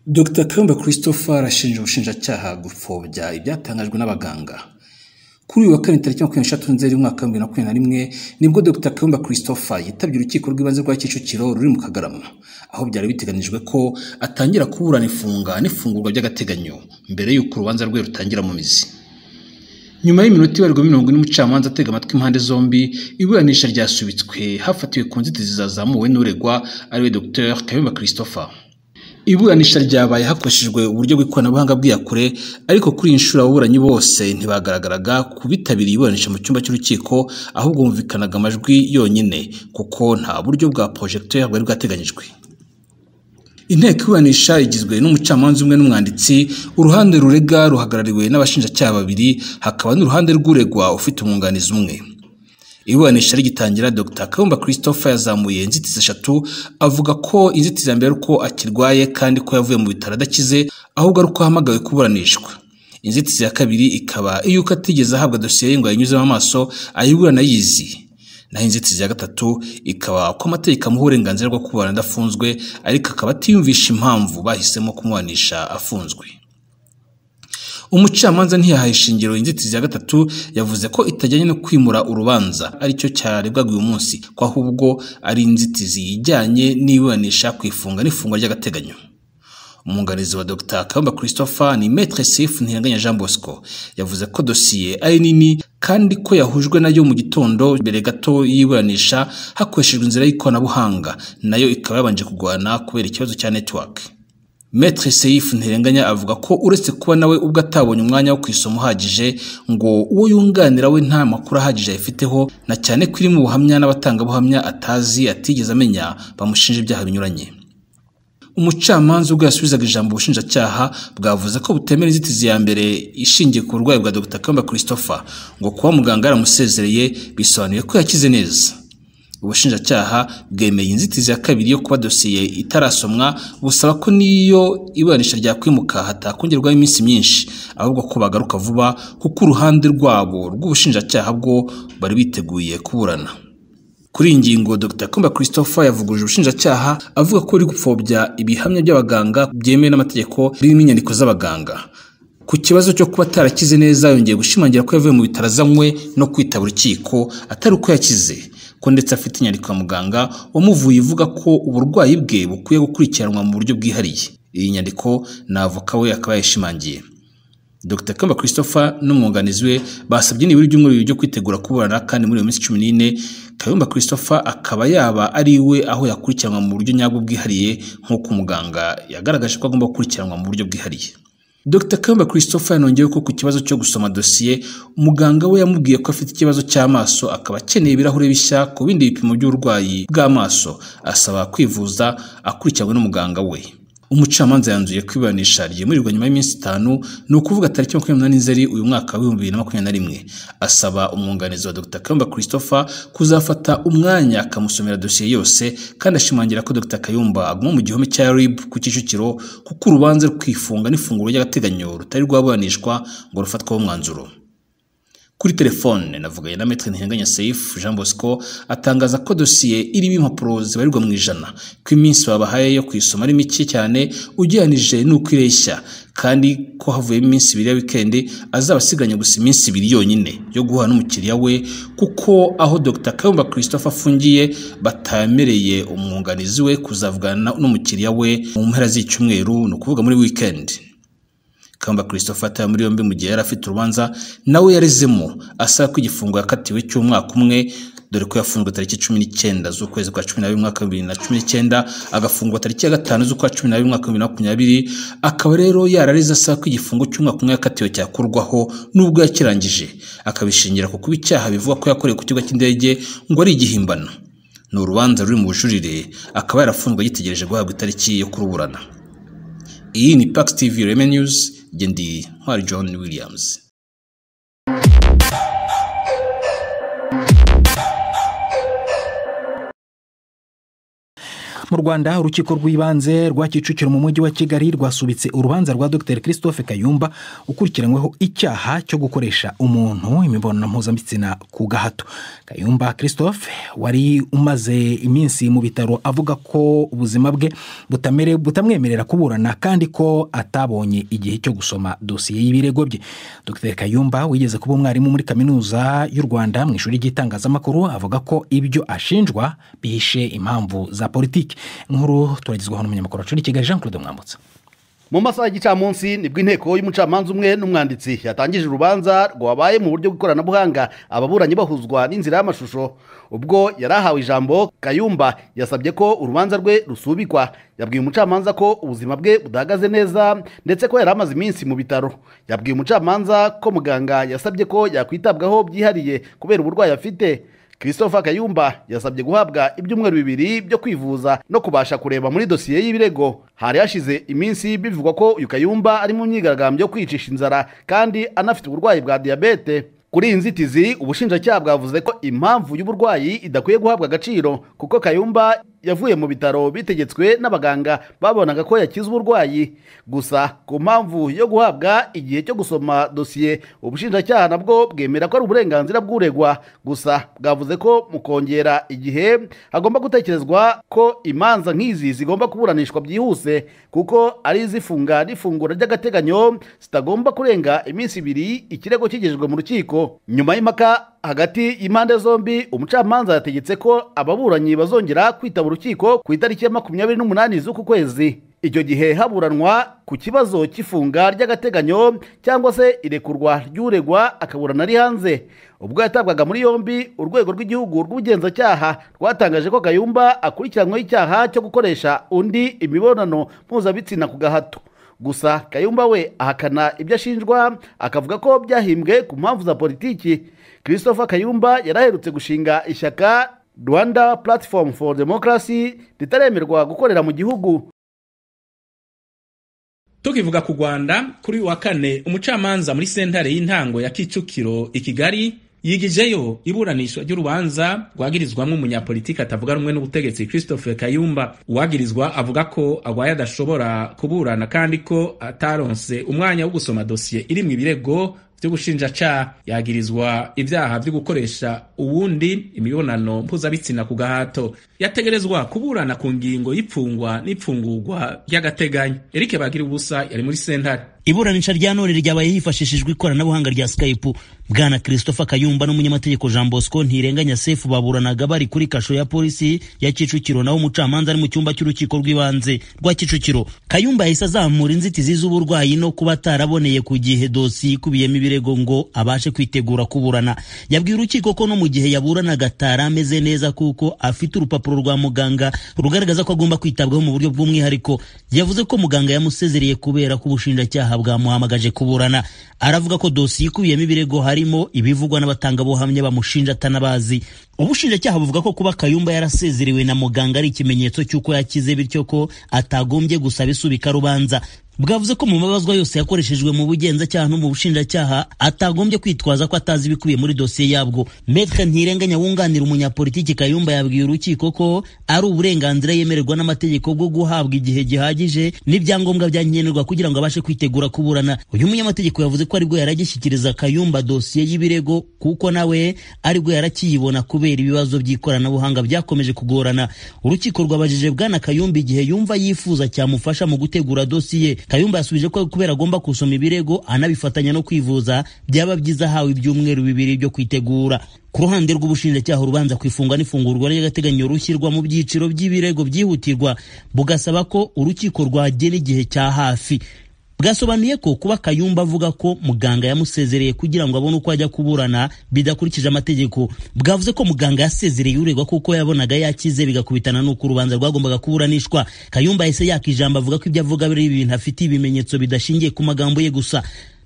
Dr. Kayumba Christopher arashinja Ubushinjacyaha gupfobya ibyatangajwe n'abaganga. Kuri uyu wa kane tariki 23 Nzeri umwaka 2021 nibwo Dr. Kayumba Christopher yitabye urukiko rw'ibanze rwa Kicukiro ruri mu Kagarama, aho byari biteganijwe ko atangira kuburana ifunga n'ifungurwa by'agateganyo mbere y'uko urubanza rwe rutangira mu mizi. Nyuma y'iminota ibarirwa 40 n'umucamanza atega amatwi impande zombi, iburanisha ryasubitswe hafatiwe ku nzitizi zazamuwe n'uregwa ariwe Dr. Kayumba Christopher. Iburanisha ryabaye hakoreshejwe uburyo bw'ikoranabuhanga bw'iyakure, ariko kuri inshuro ababuranyi bose ntibagaragaraga kubitabiriye iburanisha mu cyumba cy'urukiko, ahubwo humvikanaga amajwi yonyine kuko nta buryo bwa projecteur bwari bwateganyijwe. Inteko iburanisha igizwe n'umucamanza umwe n'umwanditsi, uruhande rurega ruhagarariwe n'abashinjacyaha babiri, hakaba n'uruhande rw'uregwa ufite umwunganizi umwe. Iburanisha rigitangira, Dr. Kayumba Christopher yazamuye inzitizi 3, avuga ko inzitizi ya mbere uko akirwaye kandi ko yavuye mu bitaro adakize, ahubwo ari uko ahamagawe kuburanishwa. Inzitizi ya kabiri ikaba yuko atigeze ahabwa dosiye ye ngo yanyuzemo amaso ayiburana yizi. Naho inzitizi ya gatatu ikaba ko amategeko amuha uburenganzira bwo kuburana adafunzwe, ariko akaba atiyumvisha impamvu bahisemo kumuburanisha afunzwe. Umucamanza ntiyahaye ishingiro inzitizi ya gatatu, yavuze ko itajyanye no kwimura urubanza aricyo cyarebwaga uyu munsi, ko ahubwo ari inzitizi ijyanye n'iburanisha kwifunga n'ifungwa ry'agateganyo. Umwunganizi wa Dr. Kayumba Christopher ni Maître Ntihanganya Jean Bosco, yavuze ko dosiye ari nini kandi ko yahujwe nayo mu gitondo mbere gato y'iburanisha hakoreshejwe inzira y'ikoranabuhanga, nayo ikaba yabanje kugwana kubera ikibazo cya network. Maître Ntihanganya avuga ko uretse kuba nawe ubwo atabonye umwanya wo kwisoma uhagije, ngo uwo yunganira we nta makuru ahagije ayifiteho, na cyane ko iri mu buhamya n'abatangabuhamya atazi atigeze amenya bamushinja ibyaha binyuranye. Umucamanza ubwo yasubizaga ijambo Ubushinjacyaha bwavuze ko butemera inzitizi ya mbere ishingiye ku burwayi bwa Dr. Kayumba Christopher, ngo kuba muganga yaramusezereye bisobanuye ko yakize neza. Ubushinjacyaha bwemeye inzitizi ya kabiri yo kuba dosiye itarasomwa, busaba ko niyo iburanisha ryakwimuka hatakongerwaho iminsi myinshi, ahubwo ko bagaruka vuba kuko uruhande rwabo rw'Ubushinjacyaha bwo bari biteguye kuburana. Kuri iyi ngingo, Dr. Kayumba Christopher yavuguruje Ubushinjacyaha avuga ko ari gupfobya ibihamya by'abaganga byemewe n'amategeko birimo inyandiko z'abaganga. Ku kibazo cyo kuba atarakize neza, yongeye gushimangira ko yavuye mu bitaro azanywe no kwitaba urukiko atari uko yakize, ko ndetse afite inyandiko ya muganga wamuvuye ivuga ko uburwayi bwe bukwiye gukurikiranwa mu buryo bwihariye. Iyi nyandiko na avoka we akaba yashimangiye. Dr. Kayumba Christopher n'umwunganizi we basabye nibura ibyumweru byo kwitegura kuburana, kandi muri iyo minsi 14 Kayumba Christopher akaba yaba ari we aho yakurikiranwa mu buryo nyabwo bwihariye, nk'uko umuganga yagaragaje ko agomba gukurikiranwa mu buryo bwihariye. Dr. Kayumba Christopher yanongeyeho ko ku kibazo cyo gusoma dosiye, umuganga we yamubwiye ko afite ikibazo cy'amaso, akaba akeneye ibirahure bishya ku bindi bipimo by'uburwayi bw'amaso, asaba kwivuza akurikiranwe n'umuganga we. Umucamanza yanzuye kwiburanisha ryemurirwa nyuma y'iminsi 5, ni ukuvuga tariki 28 Nzeri uyu mwaka wa 2021. Asaba umwunganizi wa Dr. Kayumba Christopher kuzafata umwanya akamusomera dosiye yose, kandi ashimangira ko Dr. Kayumba aguma mu gihome cya RIB ku Kicukiro kuko urubanza rw'ifunga n'ifunguro ry'agateganyo rutari rwaburanishwa ngo rufatweho umwanzuro. Kuri telefone navuganye na Maître Ntihanganya Jean Bosco, atangaza ko dosiye irimo impapuro zibarirwa mu ijana, ko iminsi babahaye yo kwisoma ari mike cyane ugereranije n'uko ireshya, kandi ko havuye iminsi 2 ya weekend azaba asiganye gusa iminsi 2 yonyine yo guhura n'umukiriya we, kuko aho Dr. Kayumba Christopher afungiye batamereye umwunganizi we kuzavugana n'umukiriya we mu mpera z'icyumweru, no kuvuga muri weekend. Kayumba Christopher ataye muri yombi mu gihe yari afite urubanza nawe yarezemo, asaba ko igifungo yakatiwe cy'umwaka umwe, dore ko yafunzwe tariki 19 z'ukwezi kwa 12 mwaka 2019, agafungwa tariki ya 5 z'ukwa 12 mwaka 2020. Akaba rero yarareze asaba ko igifungo cy'umwaka umwe yakatiwe cyakurwaho nubwo yakirangije, akabishingira ku kuba icyaha bivuga ko yakoreye ku kigo cy'indege ngo ari igihimbano. Ni urubanza ruri mu bujurire, akaba yarafunzwe yitegereje guhabwa itariki yo kuruburana. Iyi ni Pax TV IREME News, Gendi Ntwari John Williams. Mu Rwanda urukiko rw'ibanze rwa Kicukiro mu mujyi wa Kigali rwasubitse urubanza rwa Dr Christophe Kayumba ukurikiranyweho icyaha cyo gukoresha umuntu imibonano mpuzabitsina ku gahato. Kayumba Christophe wari umaze iminsi mu bitaro avuga ko ubuzima bwe butamwemerera kuburana kandi ko atabonye igihe cyo gusoma dosiye y'ibirego bye. Dr Kayumba wigeze kuba umwarimu muri kaminuza y'u Rwanda mu ishuri ry'itangazamakuru avuga ko ibyo ashinjwa bihishe impamvu za politiki. Nkuru turagizwaho n'umunyamakuru wacu Kigali Jean Claude Mwambutsa. Mu masaha y'igicamunsi nibwo inteko y'umucamanza umwe n'umwanditsi yatangije urubanza rwabaye mu buryo bw'ikoranabuhanga ababuranyi bahuzwa n'inzira y'amashusho. Ubwo yarahawe ijambo, Kayumba yasabye ko urubanza rwe rusubikwa. Yabwiye umucamanza ko ubuzima bwe budahagaze neza ndetse ko yaramaze iminsi mu bitaro. Yabwiye umucamanza ko muganga yasabye ko yakwitabwaho byihariye kubera uburwayi afite. Christophe Kayumba yasabye guhabwa ibyumweru 2 byo kwivuza no kubasha kureba muri dosiye y'ibirego. Hari hashize iminsi bivugwa ko uyu Kayumba ari mu myigaragambyo yo kwicisha inzara kandi anafite uburwayi bwa diabete. Kuri inzitizi ubushinjacyaha bwavuze ko impamvu y'uburwayi idakwiye guhabwa agaciro kuko Kayumba yavuye mu bitaro bitegetswe n'abaganga babonaga ko yakize uburwayi. Gusa ku mpamvu yo guhabwa igihe cyo gusoma dosiye ubushinjacyaha nabwo bwemera ko ari uburenganzira bw'uregwa. Gusa bwavuze ko mu kongera igihe hagomba gutekerezwa ko imanza nk'izi zigomba kuburanishwa byihuse kuko ari izifunga n'ifungura ry'agateganyo zitagomba kurenga iminsi 2 ikirego kigejejwe mu rukiko. Nyuma y'impaka hagati y'impande zombi umucamanza yategetse ko ababuranyi bazongera kwitaba urukiko ku itariki ya 28 z'uku kwezi. Icyo gihe haburanwa ku kibazo cy'ifunga ry'agateganyo cyangwa se irekurwa ry'uregwa akaburana ari hanze. Ubwo yatabwaga muri yombi, urwego rw'igihugu rw'ubugenzacyaha rwatangaje ko Kayumba akurikiranyweho icyaha cyo gukoresha undi imibonano mpuzabitsina ku gahato. Gusa Kayumba we ahakana ibyo ashinjwa akavuga ko byahimbwe ku mpamvu za politiki. Christophe Kayumba yaraherutse gushinga ishyaka Rwanda Platform for Democracy ritaremerwa gukorera mu gihugu. Tukivuga ku Rwanda, kuri wa kane umucamanza muri sentare y'intango ya Kicukiro i Kigali yigijeyo iburanishwa ry'urubanza rwagirizwamwe umunyapolitiki atavuga rumwe n'ubutegetsi Christophe Kayumba. Uwagirizwa avuga ko agwaye adashobora kuburana kandi ko ataronse umwanya wo gusoma dosiye iri mu ibirego by'Ubushinjacyaha. Yagirizwa ibyaha byo gukoresha uwundi imibonano mpuzabitsina ku gahato. Yategerezwa kuburana ku ngingo y'ipfungwa n'ipfungurwa ry'agateganyo. Eric Bagira ubusa yari muri sentare. Iburanisha rya none ryabaye hifashishijwe ikoranabuhanga rya Skype. Bwana Christophe Kayumba n'umunyamategeko Jean Bosco Ntirenganya Sefu baburanaga bari kuri kasho ya polisi ya Kicukiro, naho umucamanza ari mu cyumba cy'urukiko rw'ibanze rwa Kicukiro. Kayumba yahise azamura inzitizi z'uburwayi no kuba ataraboneye ku gihe dosiye ikubiyemo ibirego ngo abashe kwitegura kuburana. Yabwiye urukiko ko no mu gihe yaburanaga atarameze neza kuko afite urupapuro rwa muganga rugaragaza ko agomba kwitabwaho mu buryo bw'umwihariko. Yavuze ko muganga yamusezereye kubera ko ubushinjacyaha bwamuhamagaje kuburana. Aravuga ko dosiye ikubiyemo ibirego harimo ibivugwa n'abatangabuhamya bamushinja atanabazi. Ubushinjacyaha buvuga ko kuba Kayumba yarasezerewe na muganga ari ikimenyetso cy'uko yakize, bityo ko atagombye gusaba isubika rubanza. Bwavuze ko mu mabazwa yose yakoreshejwe mu bugenzacyaha no mu bushinjacyaha atagombye kwitwaza ko atazi ibikubiye muri dosiye yabwo. Maître Ntirenganya wunganira umunyapolitiki Kayumba yabwiye urukiko ko ari uburenganzira yemererwa n'amategeko bwo guhabwa igihe gihagije n'ibyangombwa byankenerwa kugira ngo abashe kwitegura kuburana. Uyu munyamategeko yavuze ko aribwo yaragishyikiriza Kayumba dosiye y'ibirego kuko nawe aribwo yarakiyibona kubera ibibazo by'ikoranabuhanga byakomeje kugorana. Urukiko rwabajije Bwana Kayumba igihe yumva yifuza cyamufasha mu gutegura dosiye. Kayumba yasubije ko kubera agomba gusoma ibirego anabifatanya no kwivuza byaba byiza hawe ibyumweru 2 byo kwitegura. Ku ruhande rw'ubushinjacyaha urubanza kwifunga n'ifungurwa ry'agateganyo rushyirwa mu byiciro by'ibirego byihutirwa, bugasaba ko urukiko rwagena igihe cya hafi. Bwasobanuye ko kuba Kayumba avuga ko muganga yamusezereye kugira ngo abone uko ajya kuburana bidakurikije amategeko. Bwavuze ko muganga yasezereye uregwa kuko yabonaga yakize bigakubitana n'uko urubanza rwagombaga kuburanishwa. Kayumba yahise yakijamba avuga ko ibyo avuga biri ibintu afite ibimenyetso bidashingiye ku magambo ye gusa.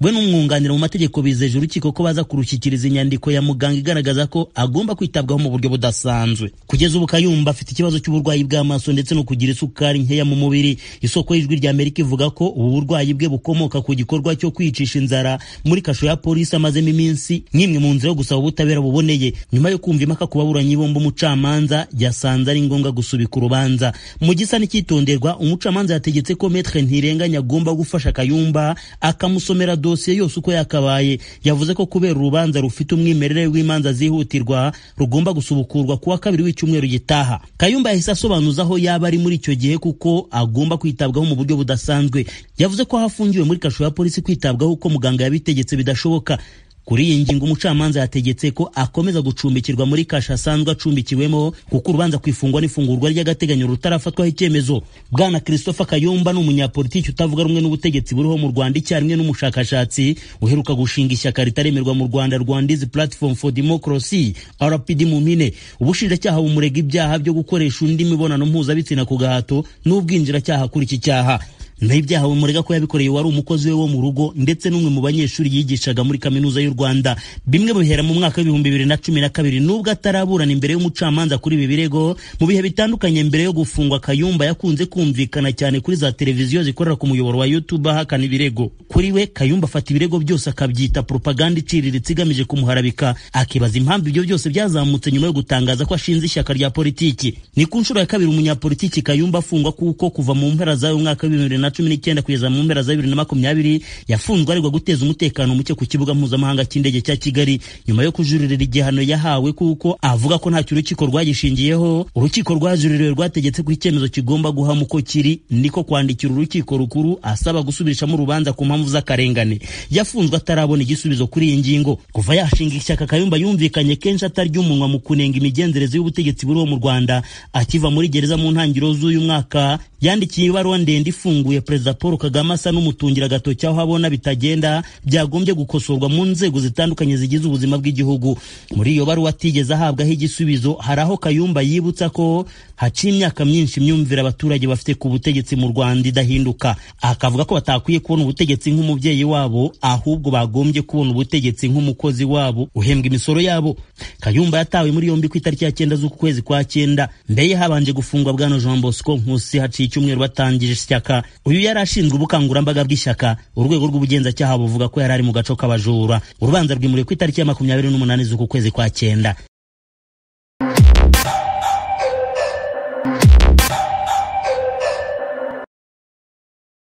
we n'umwunganira mu mategeko bizeje urukiko ko baza kurushyikiriza inyandiko ya muganga igaragaza ko agomba kwitabwaho mu buryo budasanzwe. Kugeza ubu Kayumba afite ikibazo cy'uburwayi bw'amaso ndetse no kugira isukari nkeya mu mubiri. Isoko y'Ijwi rya Amerika ivuga ko ubu burwayi bwe bukomoka ku gikorwa cyo kwicisha inzara muri kasho ya polisi amazemo iminsi nk'imwe mu nzira yo gusaba ubutabera buboneye. Nyuma yo kumva impaka ku baburanyi bombi, umucamanza yasanze ari ngombwa gusubika urubanza. Mu gisa n'icyitonderwa, umucamanza yategetse ko Maître Ntirenganya agomba gufasha Kayumba akamusomera dosiye yose uko yakabaye. Yavuze ko kubera urubanza rufite umwimerere w'imanza zihutirwa rugomba gusubukurwa kuwa kabiri w'icyumweru gitaha. Kayumba yahise asobanuza aho yaba ari muri icyo gihe kuko agomba kwitabwaho mu buryo budasanzwe. Yavuze ko hafungiwe muri kasho ya polisi kwitabwaho uko muganga yabitegetse bidashoboka. Kuri iyi ngingo umucamanza yategetse ko akomeza gucumbikirwa muri kasha asanzwe acumbikiwemo kuko urubanza kwifungwa n'ifungurwa ry'agateganyo rutarafatwaho icyemezo. Bwana Christopher Kayumba n'umunyapolitiki utavuga rumwe n'ubutegetsi buriho mu Rwanda icyarimwe n'umushakashatsi uheruka gushinga ishyaka ritaremerwa mu Rwanda, Rwanda's Platform for Democracy RPD mu mpine. Ubushinjacyaha bumurega ibyaha byo gukoresha undi mibonano mpuzabitsina ku gahato n'ubwinjiracyaha kuri iki cyaha. N'ibyaha bimurega ko yabikoreye wari umukozi we wo mu rugo ndetse n'umwe mu banyeshuri yigishaga muri kaminuza y'u Rwanda. Bimwe bihera mu mwaka wa 2012 nubwo ataraburana imbere y'umucamanza kuri ibi birego. Mu bihe bitandukanye mbere yo gufungwa, Kayumba yakunze kumvikana cyane kuri za televiziyo zikorera ku muyoboro wa YouTube ahakana ibirego. Kuri we Kayumba afata ibirego byose akabyita propaganda iciriritse igamije kumuharabika, akibaza impamvu ibyo byose byazamutse nyuma yo gutangaza ko ashinze ishyaka rya politiki. Ni ku nshuro ya kabiri umunyapolitiki Kayumba afungwa kuko kuva mu mpera za mwaka wa 2019 kugeza mu mpera za 2020 yafunzwe aregwa guteza umutekano muke ku kibuga mpuzamahanga cy'indege cya Kigali nyuma yo kujuririra igihano yahawe kuko avuga ko nta urukiko rwagishingiyeho. Urukiko rwajuririwe rwategetse ko icyemezo kigomba guhama uko kiri, niko kwandikira urukiko rukuru asaba gusubirishamo urubanza ku mpamvu z'akarengane. Yafunzwe atarabona igisubizo kuri iyi ngingo. Kuva yashinga ishyaka, Kayumba yumvikanye kenshi atarya umunwa mu kunenga imigenzereze y'ubutegetsi buriho mu Rwanda. Akiva muri gereza mu ntangiriro z'uyu mwaka yandikiye ibaruwa ndende ifunguye Perezida Paul Kagame asa n'umutungira agatoki aho abona bitagenda byagombye gukosorwa mu nzego zitandukanye zigize ubuzima bw'igihugu. Muri iyo baruwa atigeze ahabwaho igisubizo, hari aho Kayumba yibutsa ko haciye imyaka myinshi imyumvire abaturage bafite ku butegetsi mu Rwanda idahinduka. Akavuga ko batakwiye kubona ubutegetsi nk'umubyeyi wabo, ahubwo bagombye kubona ubutegetsi nk'umukozi wabo uhembwa imisoro yabo. Kayumba yatawe muri yombi ku itariki ya 9 z'uku kwezi kwa 9. Mbere habanje gufungwa Bwana Jean Bosco Nkusi haciye icyumweru batangije ishyaka. Uyu yari ashinzwe ubukangurambaga bw'ishyaka. Urwego rw'ubugenzacyaha buvuga ko yari ari mu gaco k'abajura. Urubanza rwimuriwe ku itariki ya 28 z'uku kwezi kwa 9.